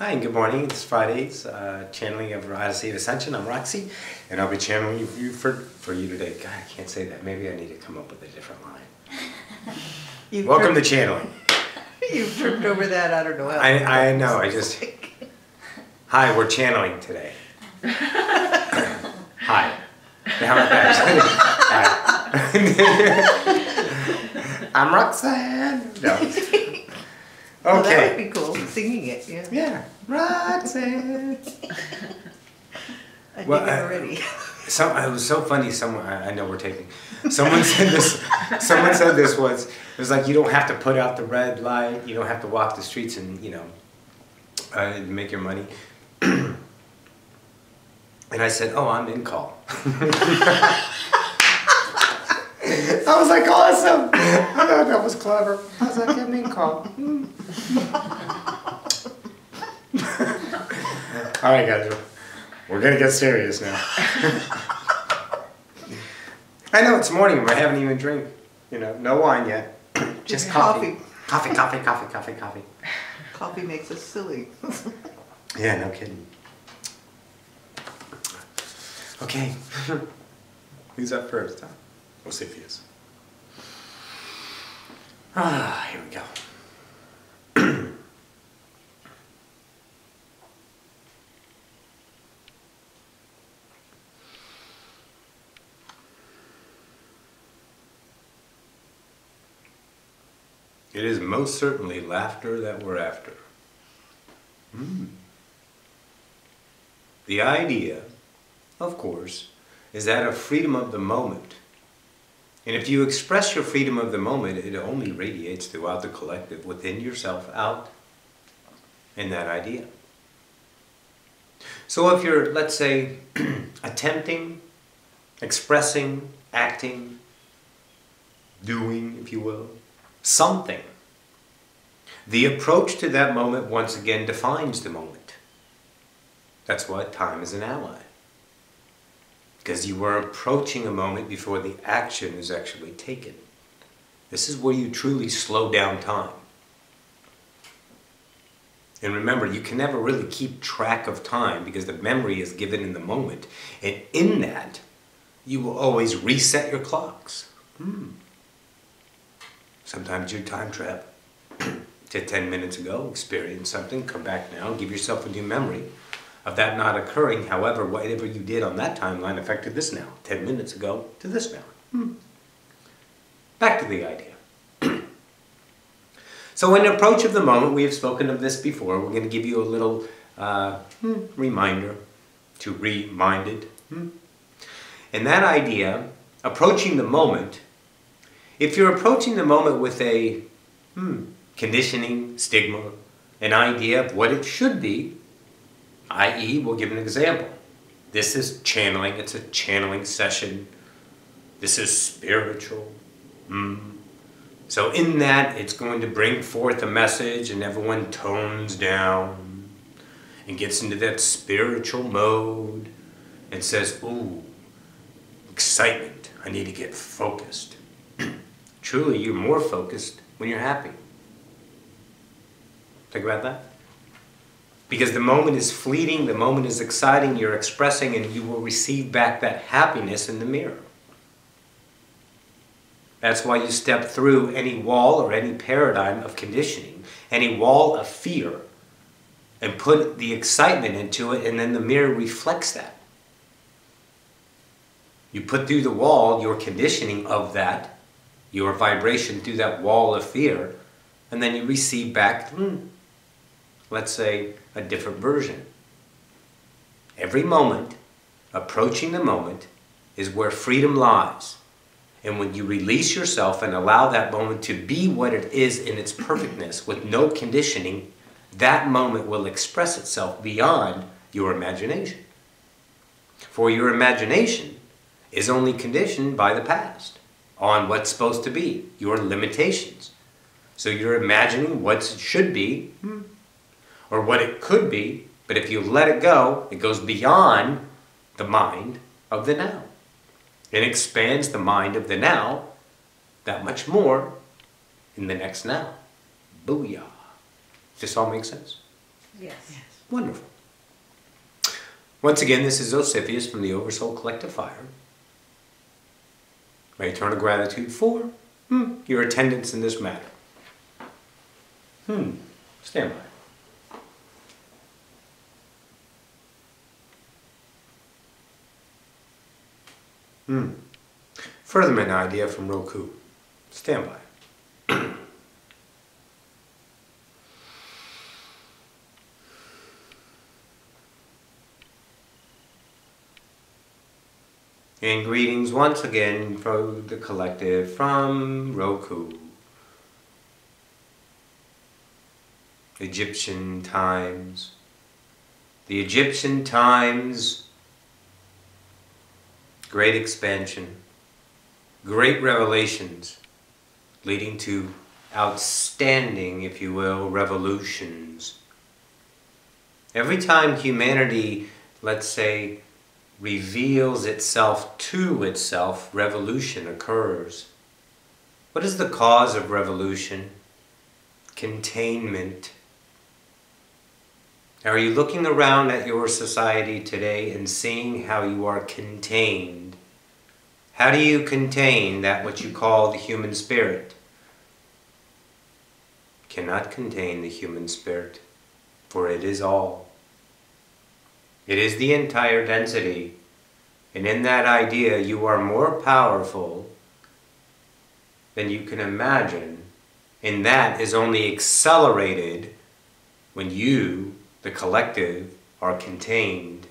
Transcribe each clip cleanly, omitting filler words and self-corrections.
Hi and good morning. It's Friday's channeling of Odyssey of Ascension. I'm Roxy, and I'll be channeling you for you today. God, I can't say that. Maybe I need to come up with a different line. Welcome to channeling. You've tripped over that. I don't know how. I know. I just. Hi, we're channeling today. Hi. How about that? Hi. I'm Roxanne. No. Okay. Well, that would be cool, singing it, yeah. Yeah, Roxanne. I did it already. It was so funny. I know we're taping. Someone said this. Someone said this once. It was like, you don't have to put out the red light. You don't have to walk the streets and make your money. And I said, oh, I'm in call. I was like, awesome. I thought that was clever. I was like, I'm in call. All right, guys. We're going to get serious now. I know it's morning, but I haven't even drank, no wine yet. Just coffee. Coffee. Coffee makes us silly. Yeah, no kidding. Okay. Who's up first? Huh? Ocyphius. Here we go. It is most certainly laughter that we're after. The idea, of course, is that of freedom of the moment. And if you express your freedom of the moment, it only radiates throughout the collective, within yourself, out in that idea. So if you're, let's say, attempting, expressing, acting, doing, if you will, something, the approach to that moment once again defines the moment. That's why time is an ally. Because you are approaching a moment before the action is actually taken. This is where you truly slow down time. And remember, you can never really keep track of time because the memory is given in the moment. And in that, you will always reset your clocks. Sometimes you time travel to 10 minutes ago, experience something, come back now, give yourself a new memory of that not occurring. However, whatever you did on that timeline affected this now. 10 minutes ago to this now. Back to the idea. So in the approach of the moment, we have spoken of this before. We're going to give you a little reminder to remind it. And that idea, approaching the moment, if you're approaching the moment with a conditioning, stigma, an idea of what it should be, i.e., we'll give an example. This is channeling. It's a channeling session. This is spiritual. So in that, it's going to bring forth a message and everyone tones down and gets into that spiritual mode and says, ooh, excitement. I need to get focused. Truly, you're more focused when you're happy. Think about that. Because the moment is fleeting, the moment is exciting, you're expressing, and you will receive back that happiness in the mirror. That's why you step through any wall or any paradigm of conditioning, any wall of fear, and put the excitement into it, and then the mirror reflects that. You put through the wall your conditioning of that, your vibration through that wall of fear, and then you receive back, let's say, a different version. Every moment, approaching the moment, is where freedom lies. And when you release yourself and allow that moment to be what it is in its perfectness, with no conditioning, that moment will express itself beyond your imagination. For your imagination is only conditioned by the past, on what's supposed to be, your limitations. So you're imagining what it should be, or what it could be, but if you let it go, it goes beyond the mind of the now. It expands the mind of the now that much more in the next now. Booyah. Does this all make sense? Yes. Wonderful. Once again, this is Ocyphius from the Oversoul Collective Fire. My eternal gratitude for your attendance in this matter. Stand by. Furtherment idea from Roku. Stand by. And greetings once again from the collective from Roku. Egyptian times. The Egyptian times, great expansion, great revelations, leading to outstanding, if you will, revolutions. Every time humanity, let's say, reveals itself to itself, revolution occurs. What is the cause of revolution? Containment. Are you looking around at your society today and seeing how you are contained? How do you contain that which you call the human spirit? Cannot contain the human spirit, for it is all. It is the entire density, and in that idea you are more powerful than you can imagine, and that is only accelerated when you, the collective, are contained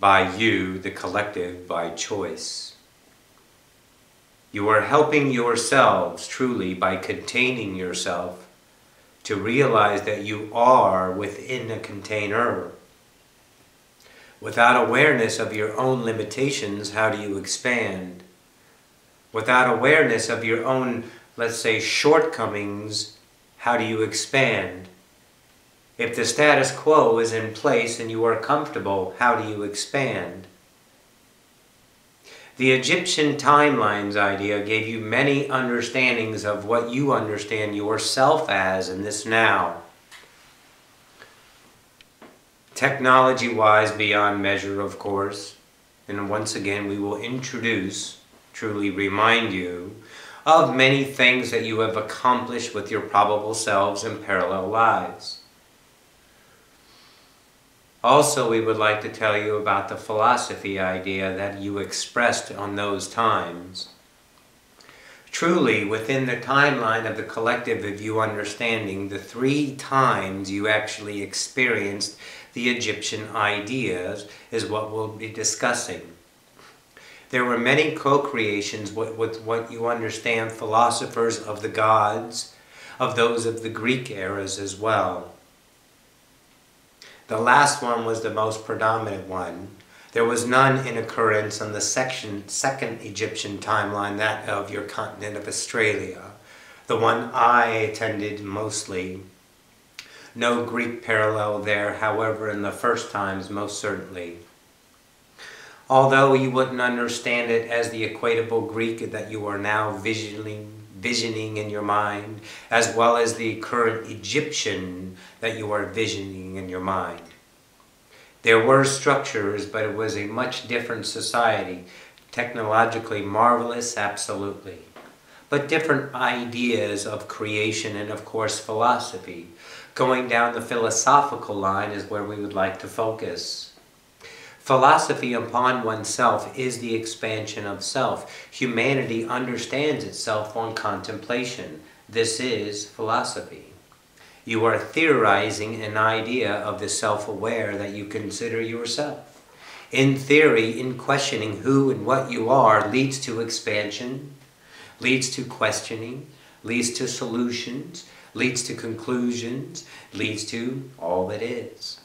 by you, the collective, by choice. You are helping yourselves truly by containing yourself to realize that you are within a container. Without awareness of your own limitations, how do you expand? Without awareness of your own, let's say, shortcomings, how do you expand? If the status quo is in place and you are comfortable, how do you expand? The Egyptian timelines idea gave you many understandings of what you understand yourself as in this now. Technology-wise, beyond measure, of course. And once again, we will introduce, truly remind you, of many things that you have accomplished with your probable selves in parallel lives. Also, we would like to tell you about the philosophy idea that you expressed on those times. Truly, within the timeline of the collective of you understanding, the 3 times you actually experienced the Egyptian ideas is what we'll be discussing. There were many co-creations with what you understand philosophers of the gods, of those of the Greek eras as well. The last one was the most predominant one. There was none in occurrence on the second Egyptian timeline, that of your continent of Australia, the one I attended mostly. No Greek parallel there, however, in the first times, most certainly. Although you wouldn't understand it as the equatable Greek that you are now visioning in your mind, as well as the current Egyptian that you are visioning in your mind. There were structures, but it was a much different society. Technologically marvelous, absolutely. But different ideas of creation and, of course, philosophy. Going down the philosophical line is where we would like to focus. Philosophy upon oneself is the expansion of self. Humanity understands itself on contemplation. This is philosophy. You are theorizing an idea of the self-aware that you consider yourself. In theory, in questioning who and what you are leads to expansion, leads to questioning, leads to solutions, leads to conclusions, leads to all that is.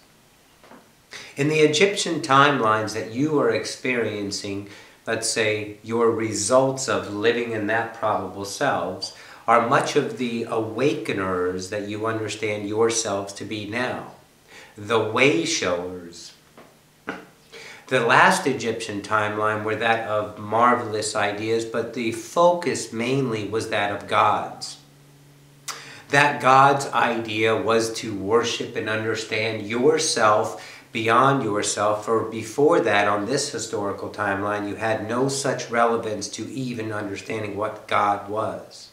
In the Egyptian timelines that you are experiencing, let's say, your results of living in that probable selves are much of the awakeners that you understand yourselves to be now. The way showers. The last Egyptian timeline were that of marvelous ideas, but the focus mainly was that of gods. that God's idea was to worship and understand yourself beyond yourself, for before that, on this historical timeline, you had no such relevance to even understanding what God was.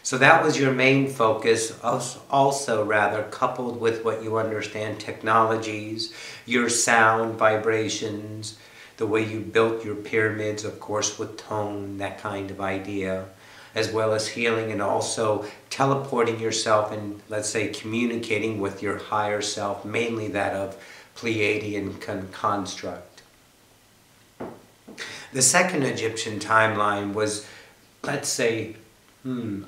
So that was your main focus, also rather coupled with what you understand, technologies, your sound, vibrations, the way you built your pyramids, of course, with tone, that kind of idea, as well as healing and also teleporting yourself and, let's say, communicating with your higher self, mainly that of Pleiadian construct. The second Egyptian timeline was, let's say,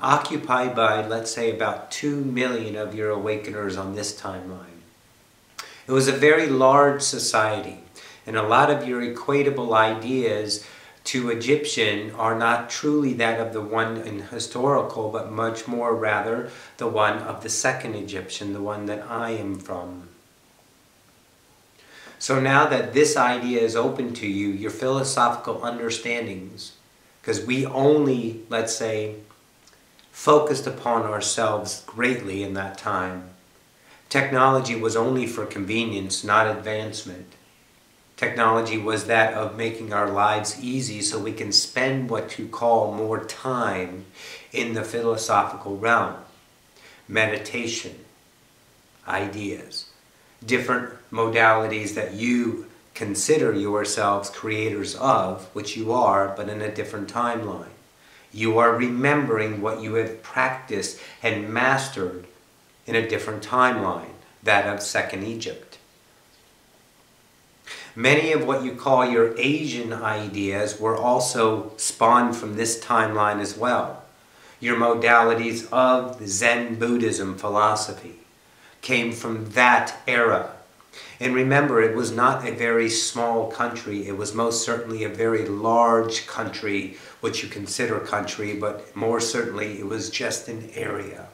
occupied by, let's say, about 2 million of your awakeners on this timeline. It was a very large society, and a lot of your equatable ideas to Egyptian are not truly that of the one in historical, but much more rather the one of the second Egyptian, the one that I am from. So now that this idea is open to you, your philosophical understandings, because we only, let's say, focused upon ourselves greatly in that time. Technology was only for convenience, not advancement. Technology was that of making our lives easy so we can spend what you call more time in the philosophical realm. Meditation, ideas, different modalities that you consider yourselves creators of, which you are, but in a different timeline. You are remembering what you have practiced and mastered in a different timeline, that of Second Egypt. Many of what you call your Asian ideas were also spawned from this timeline as well. Your modalities of the Zen Buddhism philosophy came from that era. And remember, it was not a very small country. It was most certainly a very large country, which you consider country, but more certainly it was just an area.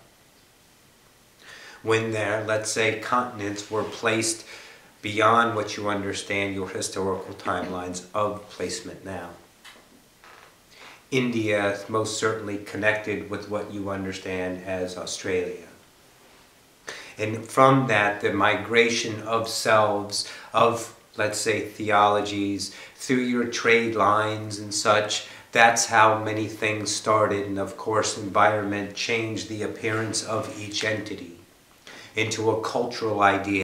When their, let's say, continents were placed beyond what you understand your historical timelines of placement now. India is most certainly connected with what you understand as Australia. And from that, the migration of selves, of, let's say, theologies, through your trade lines and such, that's how many things started. And of course, environment changed the appearance of each entity into a cultural idea.